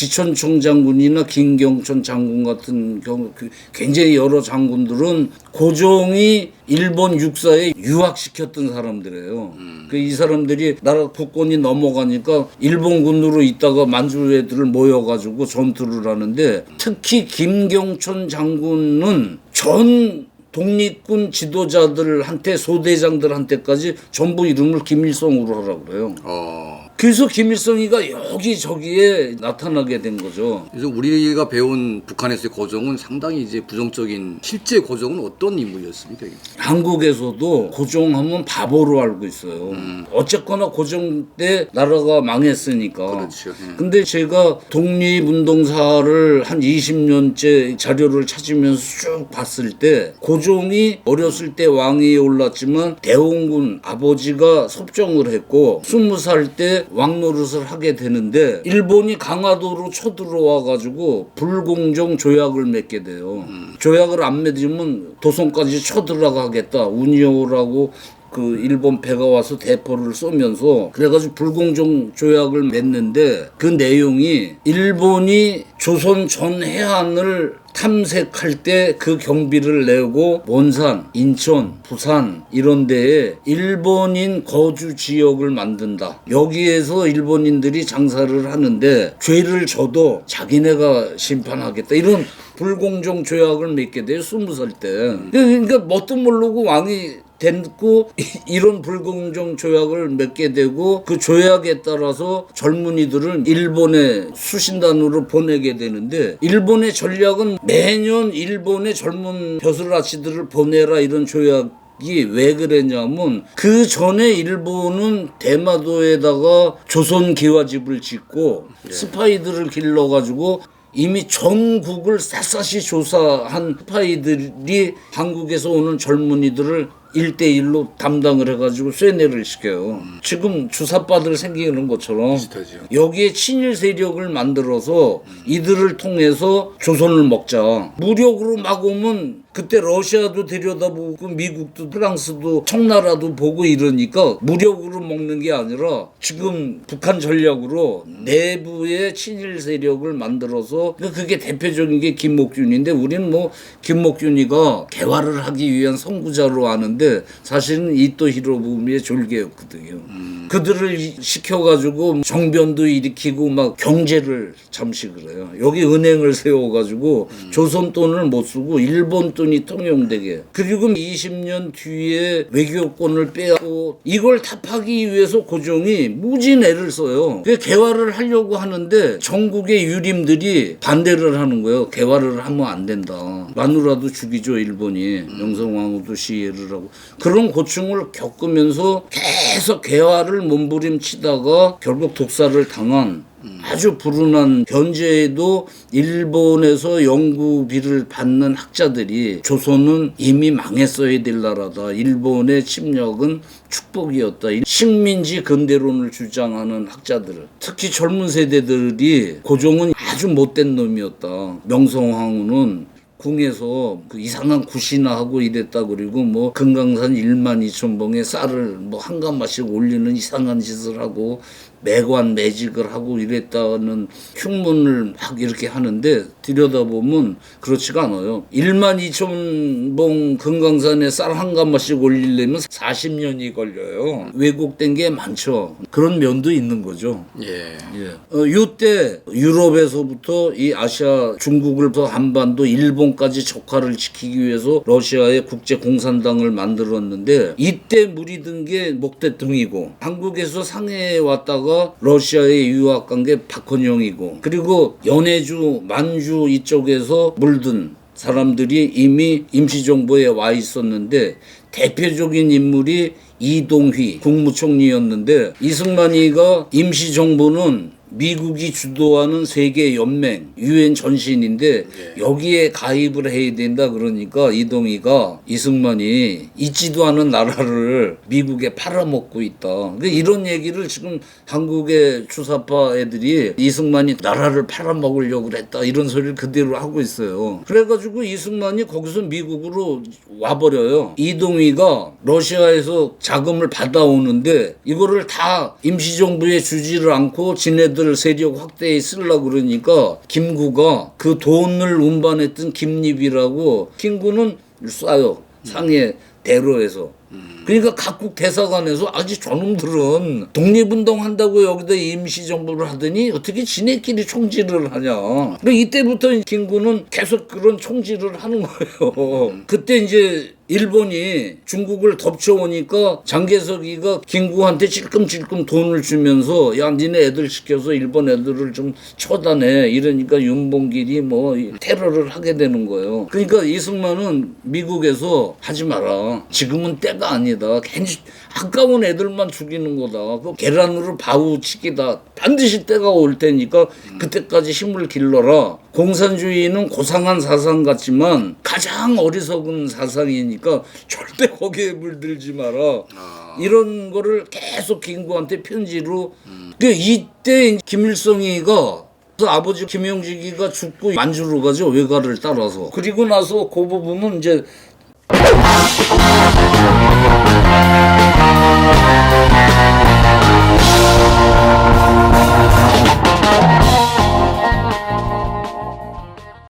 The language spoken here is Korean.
지천총 장군이나 김경천 장군 같은 경우 굉장히 여러 장군들은 고종이 일본 육사에 유학시켰던 사람들이에요. 이 사람들이 나라 국권이 넘어가니까 일본군으로 있다가 만주 애들을 모여가지고 전투를 하는데 특히 김경천 장군은 전 독립군 지도자들한테 소대장들한테까지 전부 이름을 김일성으로 하라고 그래요. 그래서 김일성이가 여기저기에 나타나게 된 거죠. 그래서 우리가 배운 북한에서의 고종은 상당히 이제 부정적인, 실제 고종은 어떤 인물이었습니까? 한국에서도 고종하면 바보로 알고 있어요. 어쨌거나 고종 때 나라가 망했으니까. 그렇죠. 근데 제가 독립운동사를 한 20년째 자료를 찾으면서 쭉 봤을 때 고종이 어렸을 때 왕위에 올랐지만 대원군 아버지가 섭정을 했고 20살 때 왕노릇을 하게 되는데 일본이 강화도로 쳐들어와 가지고 불공정 조약을 맺게 돼요. 조약을 안 맺으면 도성까지 쳐들어가겠다. 운이오라고 그 일본 배가 와서 대포를 쏘면서 그래가지고 불공정 조약을 맺는데 그 내용이 일본이 조선 전 해안을 탐색할 때 그 경비를 내고 원산, 인천, 부산 이런 데에 일본인 거주 지역을 만든다. 여기에서 일본인들이 장사를 하는데 죄를 져도 자기네가 심판하겠다. 이런 불공정 조약을 맺게 돼요. 20살 때. 그러니까 뭣도 모르고 왕이 됐고 이런 불공정 조약을 맺게 되고 그 조약에 따라서 젊은이들을 일본에 수신단으로 보내게 되는데 일본의 전략은 매년 일본의 젊은 벼슬아치들을 보내라 이런 조약이 왜 그랬냐면 그 전에 일본은 대마도에다가 조선 기와집을 짓고 스파이들을 길러가지고 이미 전국을 샅샅이 조사한 스파이들이 한국에서 오는 젊은이들을 1대1로 담당을 해가지고 쇠뇌를 시켜요. 지금 주사바들 생기는 것처럼 비슷하죠. 여기에 친일 세력을 만들어서 이들을 통해서 조선을 먹자. 무력으로 막 오면 그때 러시아도 들여다보고 미국도 프랑스도 청나라도 보고 이러니까 무력으로 먹는 게 아니라 지금 북한 전략으로 내부의 친일 세력을 만들어서 그게 대표적인 게 김목균인데 우리는 뭐 김목균이가 개화를 하기 위한 선구자로 아는데 사실은 이토 히로부미의 졸개였거든요. 그들을 시켜가지고 정변도 일으키고 막 경제를 잠시 그래요. 여기 은행을 세워가지고 조선 돈을 못 쓰고 일본 돈이 통용되게. 그리고 20년 뒤에 외교권을 빼고 이걸 타파하기 위해서 고종이 무진 애를 써요. 개화를 하려고 하는데 전국의 유림들이 반대를 하는 거예요. 개화를 하면 안 된다. 마누라도 죽이죠 일본이. 명성황후도 시해를 하고. 그런 고충을 겪으면서 계속 개화를 몸부림치다가 결국 독사를 당한 아주 불운한 현재에도 일본에서 연구비를 받는 학자들이 조선은 이미 망했어야 될 나라다. 일본의 침략은 축복이었다. 식민지 근대론을 주장하는 학자들 특히 젊은 세대들이 고종은 아주 못된 놈이었다. 명성황후는 궁에서 그 이상한 굿이나 하고 이랬다. 그리고 뭐 금강산 12,000봉에 쌀을 뭐 한 가마씩 올리는 이상한 짓을 하고 매관 매직을 하고 이랬다는 흉문을 막 이렇게 하는데 들여다보면 그렇지가 않아요. 12,000봉 금강산에 쌀 한 가마씩 올리려면 40년이 걸려요. 왜곡된 게 많죠. 그런 면도 있는 거죠. 이때 유럽에서부터 이 아시아 중국을 한반도 일본까지 적화를 지키기 위해서 러시아의 국제공산당을 만들었는데 이때 물이 든 게 목대통이고 한국에서 상해에 왔다가 러시아에 유학간 게 박헌영이고 그리고 연해주 만주 이쪽에서 물든 사람들이 이미 임시정부에 와 있었는데 대표적인 인물이 이동휘 국무총리였는데 이승만이가 임시정부는 미국이 주도하는 세계 연맹 유엔 전신인데 여기에 가입을 해야 된다. 그러니까 이동희가 이승만이 있지도 않은 나라를 미국에 팔아먹고 있다. 이런 얘기를 지금 한국의 주사파 애들이 이승만이 나라를 팔아먹으려고 그랬다 이런 소리를 그대로 하고 있어요. 그래가지고 이승만이 거기서 미국으로 와버려요. 이동희가 러시아에서 자금을 받아오는데 이거를 다 임시정부에 주지를 않고 지네들 자기들 세력 확대에 쓰려고 그러니까 김구가 그 돈을 운반했던 김립이라고 김구는 쏴요. 상해 대로에서. 그러니까 각국 대사관에서 아주 저놈들은 독립운동한다고 여기다 임시정부를 하더니 어떻게 지네끼리 총질을 하냐. 그러니까 이때부터 김구는 계속 그런 총질을 하는 거예요. 그때 이제 일본이 중국을 덮쳐오니까 장개석이가 김구한테 찔끔찔끔 돈을 주면서 야 니네 애들 시켜서 일본 애들을 좀 처단해 이러니까 윤봉길이 뭐 테러를 하게 되는 거예요. 그러니까 이승만은 미국에서 하지 마라. 지금은 때가 아니다. 괜히 아까운 애들만 죽이는 거다. 그 계란으로 바우치기다. 반드시 때가 올 테니까 그때까지 힘을 길러라. 공산주의는 고상한 사상 같지만 가장 어리석은 사상이니까 절대 거기에 물들지 마라. 이런 거를 계속 김구한테 편지로. 이때 김일성이가 아버지 김영직이가 죽고 만주로 가죠. 외가를 따라서. 그리고 나서 그 부분은 이제